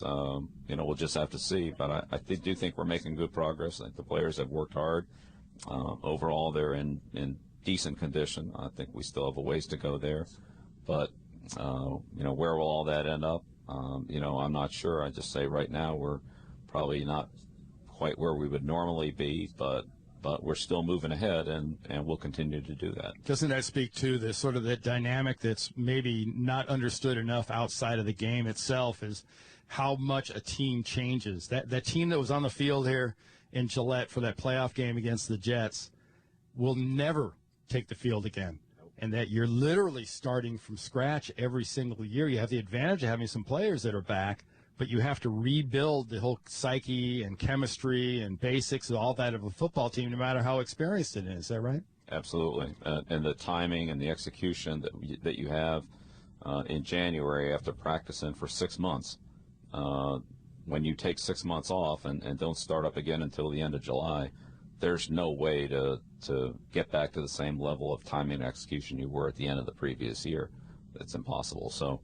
We'll just have to see. But I do think we're making good progress. I think the players have worked hard. Overall, they're in decent condition. I think we still have a ways to go there. But, where will all that end up? I'm not sure. I just say right now we're probably not quite where we would normally be, but we're still moving ahead, and we'll continue to do that. Doesn't that speak to the sort of the dynamic that's maybe not understood enough outside of the game itself, is how much a team changes? That team that was on the field here in Gillette for that playoff game against the Jets will never take the field again. And that you're literally starting from scratch every single year. You have the advantage of having some players that are back, but you have to rebuild the whole psyche and chemistry and basics and all that of a football team, no matter how experienced it is. Is that right? Absolutely. And the timing and the execution that you have in January after practicing for 6 months. When you take 6 months off and don't start up again until the end of July, there's no way to get back to the same level of timing and execution you were at the end of the previous year. It's impossible. So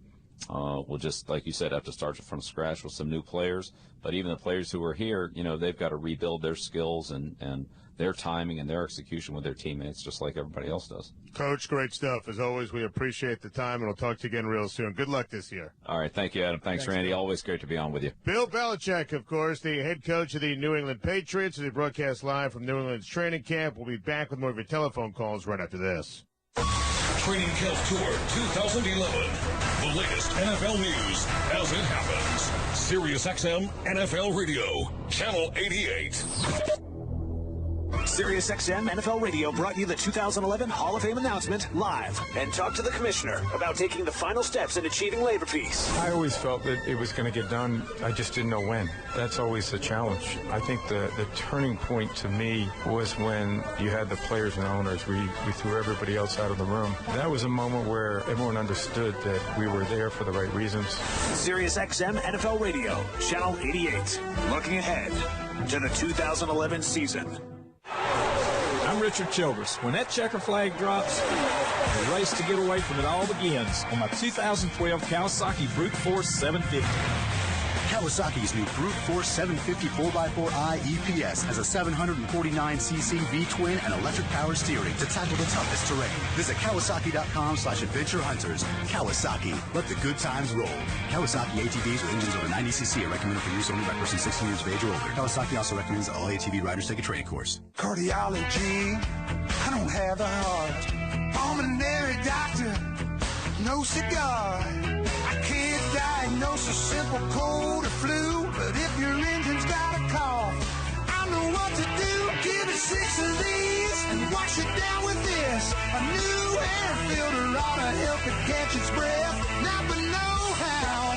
we'll just, like you said, have to start from scratch with some new players. But even the players who are here, they've got to rebuild their skills and their timing and their execution with their teammates, just like everybody else does. Coach, great stuff. As always, we appreciate the time, and we'll talk to you again real soon. Good luck this year. All right. Thank you, Adam. Thanks Randy. Bill. Always great to be on with you. Bill Belichick, of course, the head coach of the New England Patriots, as we broadcast live from New England's training camp. We'll be back with more of your telephone calls right after this. Training Camp Tour 2011. The latest NFL news as it happens. Sirius XM NFL Radio, Channel 88. Sirius XM NFL Radio brought you the 2011 Hall of Fame announcement live, and talk to the commissioner about taking the final steps in achieving labor peace. I always felt that it was going to get done. I just didn't know when. That's always the challenge. I think the turning point to me was when you had the players and owners. We threw everybody else out of the room. That was a moment where everyone understood that we were there for the right reasons. Sirius XM NFL Radio, Channel 88. Looking ahead to the 2011 season. I'm Richard Childress. When that checker flag drops, the race to get away from it all begins on my 2012 Kawasaki Brute Force 750. Kawasaki's new Brute Force 750 4x4i EPS has a 749cc V-twin and electric power steering to tackle the toughest terrain. Visit Kawasaki.com/adventure-hunters. Kawasaki. Let the good times roll. Kawasaki ATVs with engines over 90cc are recommended for use only by persons 16 years of age or older. Kawasaki also recommends that all ATV riders take a training course. Cardiology, I don't have a heart. Pulmonary doctor, no cigar. I can't diagnose a simple cold or flu, but if your engine's got a cough, I know what to do. Give it 6 of these and wash it down with this. A new air filter ought to help it catch its breath. Not the know-how.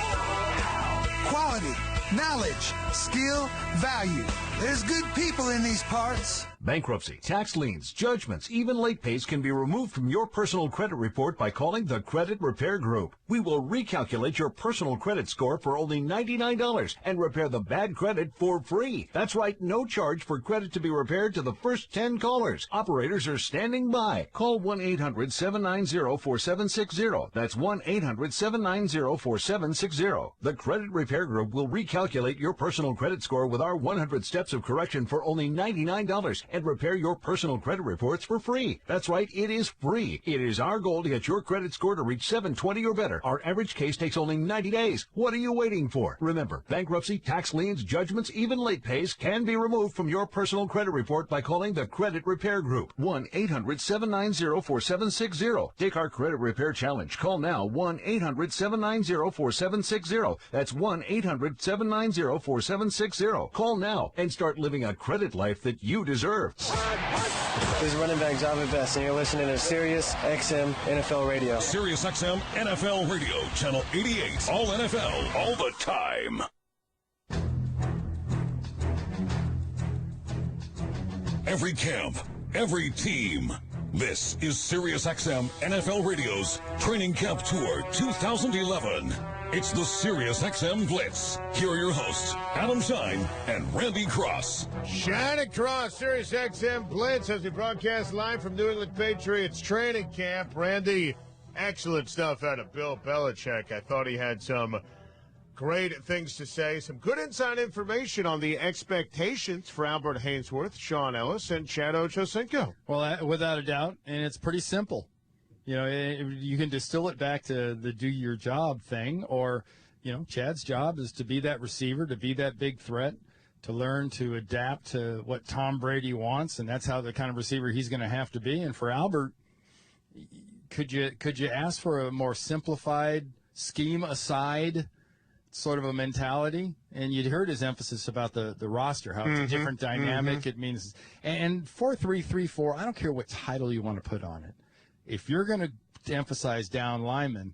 Quality, knowledge, skill, value. There's good people in these parts. Bankruptcy, tax liens, judgments, even late pays can be removed from your personal credit report by calling the Credit Repair Group. We will recalculate your personal credit score for only $99 and repair the bad credit for free. That's right, no charge for credit to be repaired to the first 10 callers. Operators are standing by. Call 1-800-790-4760. That's 1-800-790-4760. The Credit Repair Group will recalculate your personal credit score with our 100 steps of correction for only $99 and repair your personal credit reports for free. That's right, it is free. It is our goal to get your credit score to reach 720 or better. Our average case takes only 90 days. What are you waiting for? Remember, bankruptcy, tax liens, judgments, even late pays can be removed from your personal credit report by calling the Credit Repair Group. 1-800-790-4760. Take our credit repair challenge. Call now. 1-800-790-4760. That's 1-800-790-4760. Call now and start living a credit life that you deserve. This is running back Java Best, and you're listening to Sirius XM NFL Radio. Sirius XM NFL Radio, Channel 88. All NFL, all the time. Every camp, every team. This is Sirius XM NFL Radio's Training Camp Tour 2011. It's the Sirius XM Blitz. Here are your hosts, Adam Shine and Randy Cross. Shine across Sirius XM Blitz as we broadcast live from New England Patriots training camp. Randy, excellent stuff out of Bill Belichick. I thought he had some Great things to say. Some good inside information on the expectations for Albert Hainsworth, Sean Ellis, and Chad Ochocinco. Well, without a doubt, and it's pretty simple. You know, you can distill it back to the do your job thing, or, you know, Chad's job is to be that receiver, to be that big threat, to learn to adapt to what Tom Brady wants, and that's how the kind of receiver he's going to have to be. And for Albert, could you ask for a more simplified, scheme aside sort of a mentality? And you'd heard his emphasis about the roster, how it's a different dynamic. It means, and 4-3-3-4, I don't care what title you want to put on it. If you're going to emphasize down linemen,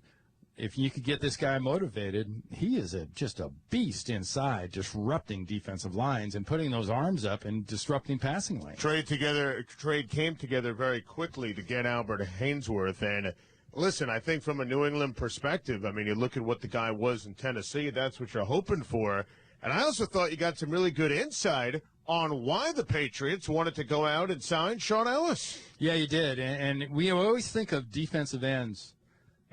if you could get this guy motivated, he is just a beast inside, disrupting defensive lines and putting those arms up and disrupting passing lanes. Trade came together very quickly to get Albert Hainsworth. And listen, I think from a New England perspective, I mean, you look at what the guy was in Tennessee, that's what you're hoping for. And I also thought you got some really good insight on why the Patriots wanted to go out and sign Sean Ellis. Yeah, you did. And we always think of defensive ends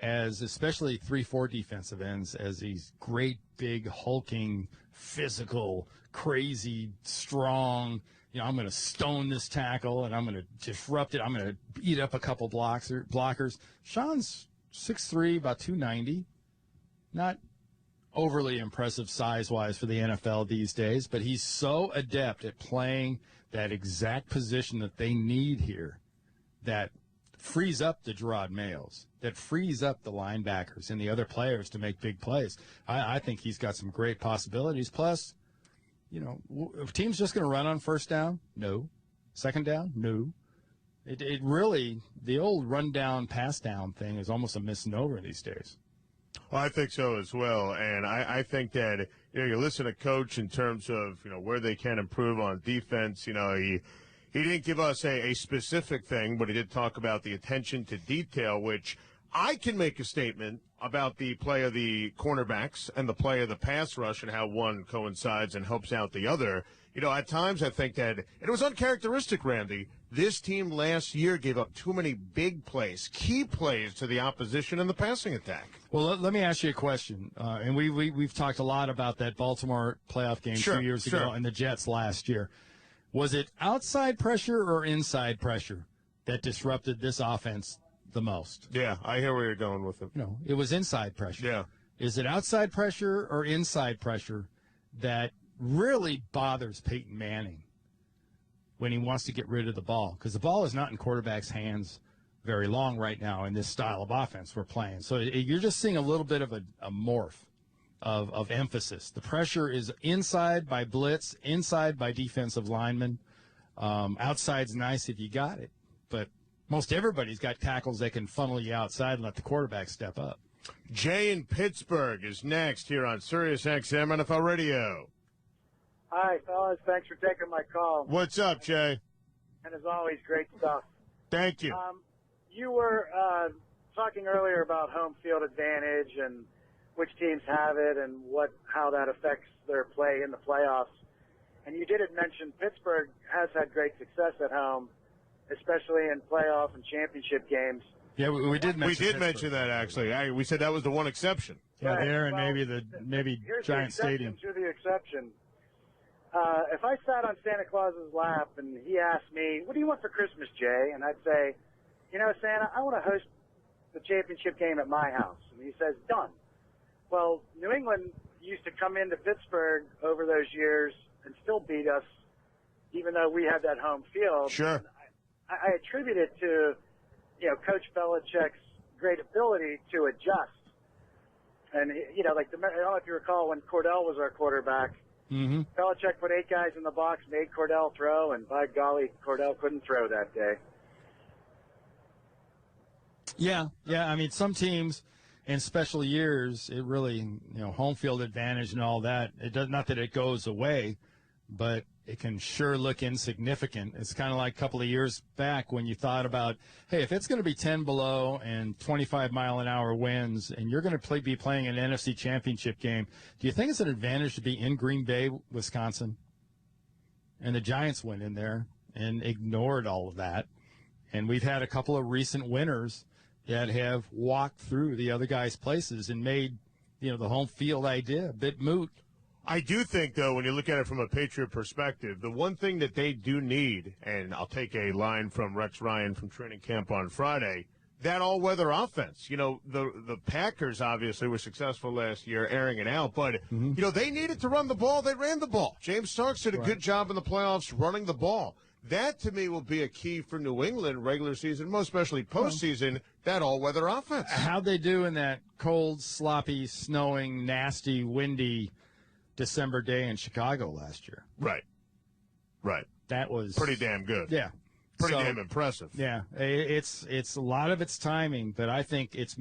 as, especially 3-4 defensive ends, as these great, big, hulking, physical, crazy, strong, you know, I'm going to stone this tackle and I'm going to disrupt it. I'm going to eat up a couple blockers. Sean's 6'3", about 290. Not overly impressive size-wise for the NFL these days, but he's so adept at playing that exact position that they need here that frees up the Gerard Mayos, that frees up the linebackers and the other players to make big plays. I think he's got some great possibilities. Plus, you know, if team's just going to run on first down, no. Second down, no. It really, the old run down, pass down thing is almost a misnomer these days. Well, I think so as well, and I think that, you know, you listen to Coach in terms of, you know, where they can improve on defense. You know, he didn't give us a specific thing, but he did talk about the attention to detail, which I can make a statement about the play of the cornerbacks and the play of the pass rush and how one coincides and helps out the other. You know, at times I think that it was uncharacteristic, Randy. This team last year gave up too many big plays, key plays to the opposition in the passing attack. Well, let me ask you a question. And we've talked a lot about that Baltimore playoff game 2 years ago and the Jets last year. Was it outside pressure or inside pressure that disrupted this offense the most? Yeah, I hear where you're going with it. No, it was inside pressure. Yeah. Is it outside pressure or inside pressure that really bothers Peyton Manning when he wants to get rid of the ball? Because the ball is not in quarterback's hands very long right now in this style of offense we're playing. So you're just seeing a little bit of a morph of emphasis. The pressure is inside by blitz, inside by defensive linemen. Outside's nice if you got it, but most everybody's got tackles that can funnel you outside and let the quarterback step up. Jay in Pittsburgh is next here on Sirius XM NFL Radio. Hi, fellas. Thanks for taking my call. What's up, Jay? And as always, great stuff. Thank you. You were talking earlier about home field advantage and which teams have it and how that affects their play in the playoffs. And you did mention Pittsburgh has had great success at home, especially in playoff and championship games. Yeah, we did mention We did mention that, actually. We said that was the one exception. Yeah, Right. there and Well, maybe here's Giant the Stadium. exception to the exception. If I sat on Santa Claus's lap and he asked me, "What do you want for Christmas, Jay?" and I'd say, "You know, Santa, I want to host the championship game at my house." And he says, "Done." Well, New England used to come into Pittsburgh over those years and still beat us, even though we had that home field. Sure. I attribute it to, you know, Coach Belichick's great ability to adjust. And, you know, like, I don't know if you recall when Cordell was our quarterback. Mm-hmm. Belichick put 8 guys in the box, made Cordell throw, and by golly, Cordell couldn't throw that day. Yeah. I mean, some teams in special years, it really, you know, home field advantage and all that. It does not that it goes away, but it can sure look insignificant. It's kind of like a couple of years back when you thought about, hey, if it's going to be 10 below and 25-mile-an-hour winds, and you're going to be playing an NFC Championship game, do you think it's an advantage to be in Green Bay, Wisconsin? And the Giants went in there and ignored all of that. And we've had a couple of recent winners that have walked through the other guys' places and made the home field idea, a bit moot. I do think, though, when you look at it from a Patriot perspective, the one thing that they do need, and I'll take a line from Rex Ryan from training camp on Friday, that all-weather offense. The Packers obviously were successful last year airing it out, but, they needed to run the ball. They ran the ball. James Starks did a good job in the playoffs running the ball. That, to me, will be a key for New England regular season, most especially postseason, that all-weather offense. How'd they do in that cold, sloppy, snowing, nasty, windy December day in Chicago last year? Right. That was pretty damn good. Yeah. Pretty damn impressive. Yeah, it's a lot of it's timing, but I think it's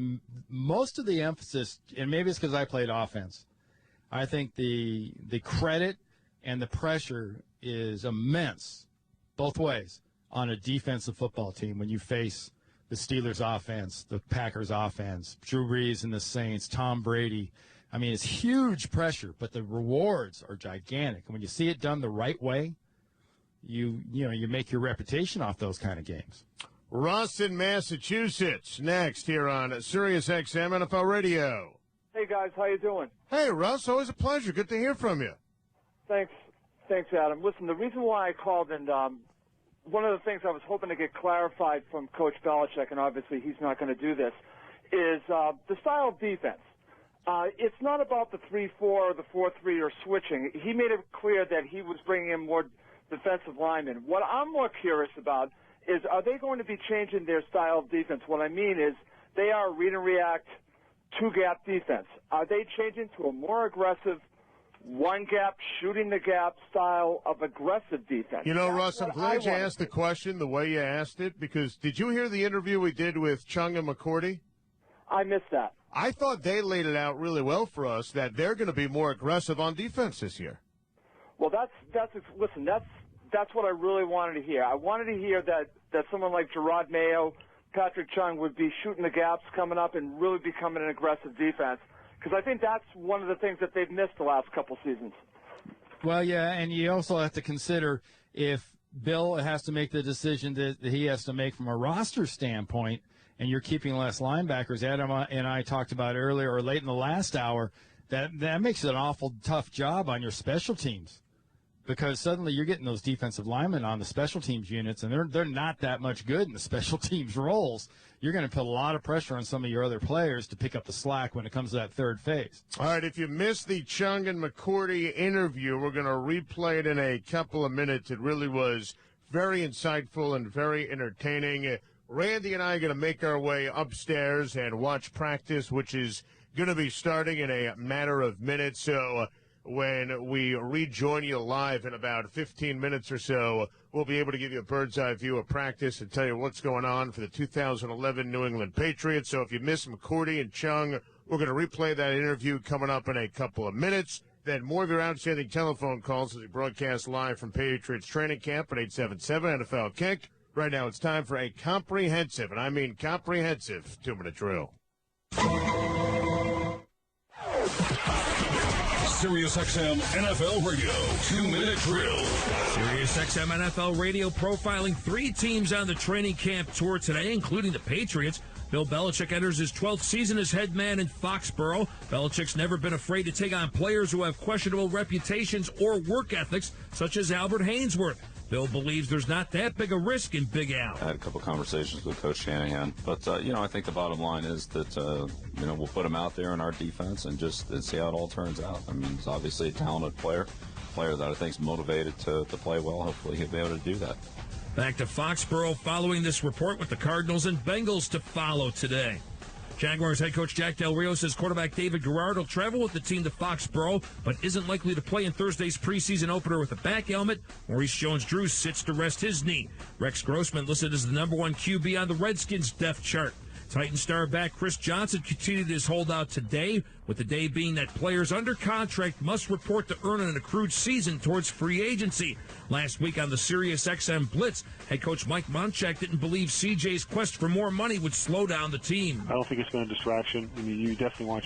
most of the emphasis, and maybe it's because I played offense. I think the credit and the pressure is immense, both ways, on a defensive football team when you face the Steelers offense, the Packers offense, Drew Brees and the Saints, Tom Brady. I mean, it's huge pressure, but the rewards are gigantic. And when you see it done the right way, you make your reputation off those kind of games. Russ in Massachusetts next here on Sirius XM NFL Radio. Hey guys, how you doing? Hey Russ, always a pleasure. Good to hear from you. Thanks, Adam. Listen, the reason why I called, and one of the things I was hoping to get clarified from Coach Belichick, and obviously he's not going to do this, is the style of defense. It's not about the 3-4 or the 4-3 or switching. He made it clear that he was bringing in more defensive linemen. What I'm more curious about is, are they going to be changing their style of defense? What I mean is, they are read and react, two-gap defense. Are they changing to a more aggressive, one-gap, shooting the gap style of aggressive defense? Russ, I'm glad you asked the question the way you asked it, because did you hear the interview we did with Chung and McCourty? I missed that. I thought they laid it out really well for us that they're going to be more aggressive on defense this year. Well, that's what I really wanted to hear. I wanted to hear that someone like Gerard Mayo, Patrick Chung would be shooting the gaps coming up and really becoming an aggressive defense, because I think that's one of the things that they've missed the last couple seasons. Well, yeah, and you also have to consider if Bill has to make the decision that he has to make from a roster standpoint, and you're keeping less linebackers. Adam and I talked about earlier or late in the last hour, that makes it an awful tough job on your special teams, because suddenly you're getting those defensive linemen on the special teams units, and they're not that much good in the special teams roles. You're going to put a lot of pressure on some of your other players to pick up the slack when it comes to that third phase. All right, if you missed the Chung and McCourty interview, we're going to replay it in a couple of minutes. It really was very insightful and very entertaining. Randy and I are going to make our way upstairs and watch practice, which is going to be starting in a matter of minutes. So when we rejoin you live in about 15 minutes or so, we'll be able to give you a bird's-eye view of practice and tell you what's going on for the 2011 New England Patriots. So if you missed McCourty and Chung, we're going to replay that interview coming up in a couple of minutes. Then more of your outstanding telephone calls as we broadcast live from Patriots training camp at 877 NFL Kick. Right now it's time for a comprehensive, and I mean comprehensive, 2-minute drill. SiriusXM NFL Radio 2-minute drill. SiriusXM NFL Radio profiling 3 teams on the training camp tour today, including the Patriots. Bill Belichick enters his 12th season as head man in Foxborough. Belichick's never been afraid to take on players who have questionable reputations or work ethics, such as Albert Haynesworth. Bill believes there's not that big a risk in Big Al. I had a couple conversations with Coach Shanahan, but I think the bottom line is that we'll put him out there in our defense and just see how it all turns out. I mean, he's obviously a talented player that I think is motivated to play well. Hopefully he'll be able to do that. Back to Foxborough following this report, with the Cardinals and Bengals to follow today. Jaguars head coach Jack Del Rio says quarterback David Garrard will travel with the team to Foxborough, but isn't likely to play in Thursday's preseason opener with a back ailment. Maurice Jones-Drew sits to rest his knee. Rex Grossman listed as the number 1 QB on the Redskins depth chart. Titan star back Chris Johnson continued his holdout today, with the day being that players under contract must report to earn an accrued season towards free agency. Last week on the SiriusXM Blitz, head coach Mike Munchak didn't believe CJ's quest for more money would slow down the team. I don't think it's been a distraction. I mean, you definitely want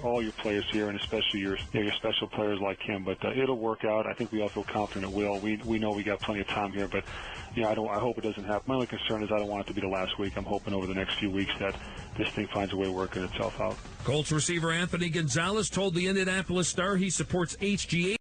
all your players here, and especially your special players like him. But it'll work out. I think we all feel confident it will. We know we got plenty of time here, but I hope it doesn't happen. My only concern is I don't want it to be the last week. I'm hoping over the next few weeks that this thing finds a way of working itself out. Colts receiver Anthony Gonzalez told the Indianapolis Star he supports HGH